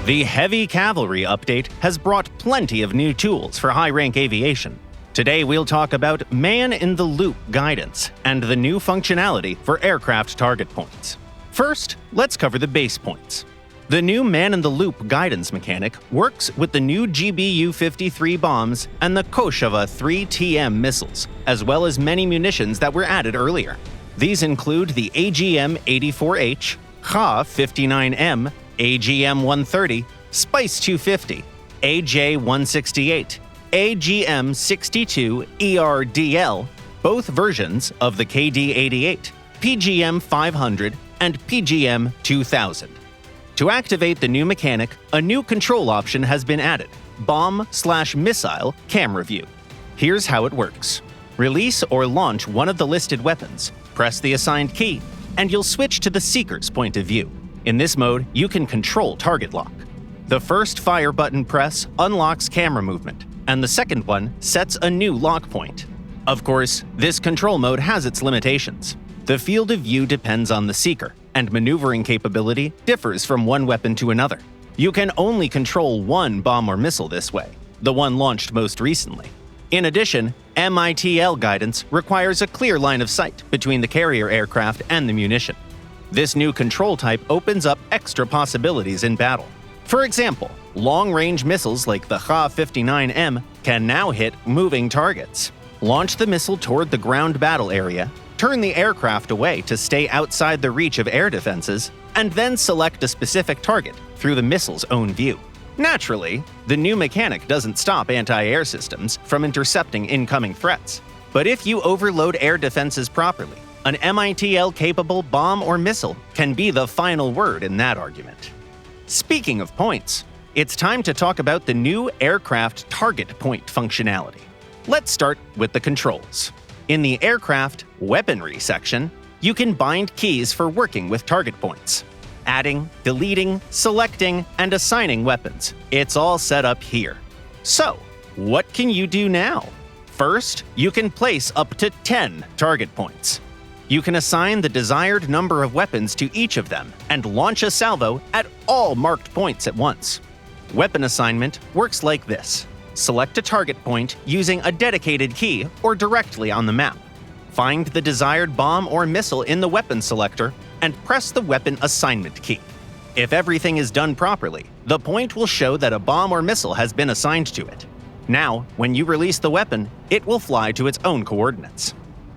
The Heavy Cavalry update has brought plenty of new tools for high-rank aviation. Today we'll talk about man-in-the-loop guidance and the new functionality for aircraft target points. First, let's cover the base points. The new man-in-the-loop guidance mechanic works with the new GBU-53 bombs and the Koshava 3TM missiles, as well as many munitions that were added earlier. These include the AGM-84H, KA-59M, AGM-130, Spice 250, AJ-168, AGM-62 ERDL, both versions of the KD-88, PGM-500, and PGM-2000. To activate the new mechanic, a new control option has been added, Bomb/Missile Camera View. Here's how it works. Release or launch one of the listed weapons, press the assigned key, and you'll switch to the Seeker's point of view. In this mode, you can control target lock. The first fire button press unlocks camera movement, and the second one sets a new lock point. Of course, this control mode has its limitations. The field of view depends on the Seeker, and maneuvering capability differs from one weapon to another. You can only control one bomb or missile this way, the one launched most recently. In addition, MITL guidance requires a clear line of sight between the carrier aircraft and the munition. This new control type opens up extra possibilities in battle. For example, long-range missiles like the KA-59M can now hit moving targets. Launch the missile toward the ground battle area, turn the aircraft away to stay outside the reach of air defenses, and then select a specific target through the missile's own view. Naturally, the new mechanic doesn't stop anti-air systems from intercepting incoming threats. But if you overload air defenses properly, an MITL-capable bomb or missile can be the final word in that argument. Speaking of points, it's time to talk about the new aircraft target point functionality. Let's start with the controls. In the aircraft weaponry section, you can bind keys for working with target points. Adding, deleting, selecting, and assigning weapons. It's all set up here. So, what can you do now? First, you can place up to 10 target points. You can assign the desired number of weapons to each of them and launch a salvo at all marked points at once. Weapon assignment works like this. Select a target point using a dedicated key or directly on the map. Find the desired bomb or missile in the weapon selector and press the weapon assignment key. If everything is done properly, the point will show that a bomb or missile has been assigned to it. Now, when you release the weapon, it will fly to its own coordinates.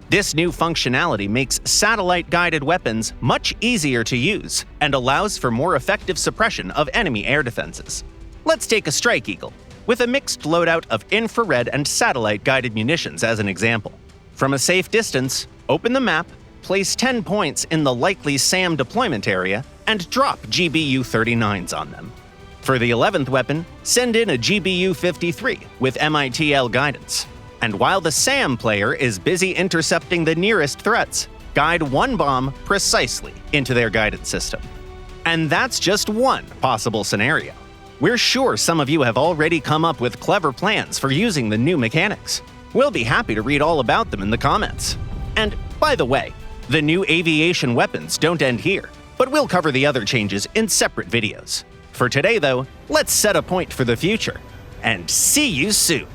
This new functionality makes satellite-guided weapons much easier to use and allows for more effective suppression of enemy air defenses. Let's take a Strike Eagle, with a mixed loadout of infrared and satellite-guided munitions as an example. From a safe distance, open the map, place 10 points in the likely SAM deployment area, and drop GBU-39s on them. For the 11th weapon, send in a GBU-53 with MITL guidance. And while the SAM player is busy intercepting the nearest threats, guide one bomb precisely into their guidance system. And that's just one possible scenario. We're sure some of you have already come up with clever plans for using the new mechanics. We'll be happy to read all about them in the comments. And by the way, the new aviation weapons don't end here, but we'll cover the other changes in separate videos. For today though, let's set a point for the future. And see you soon!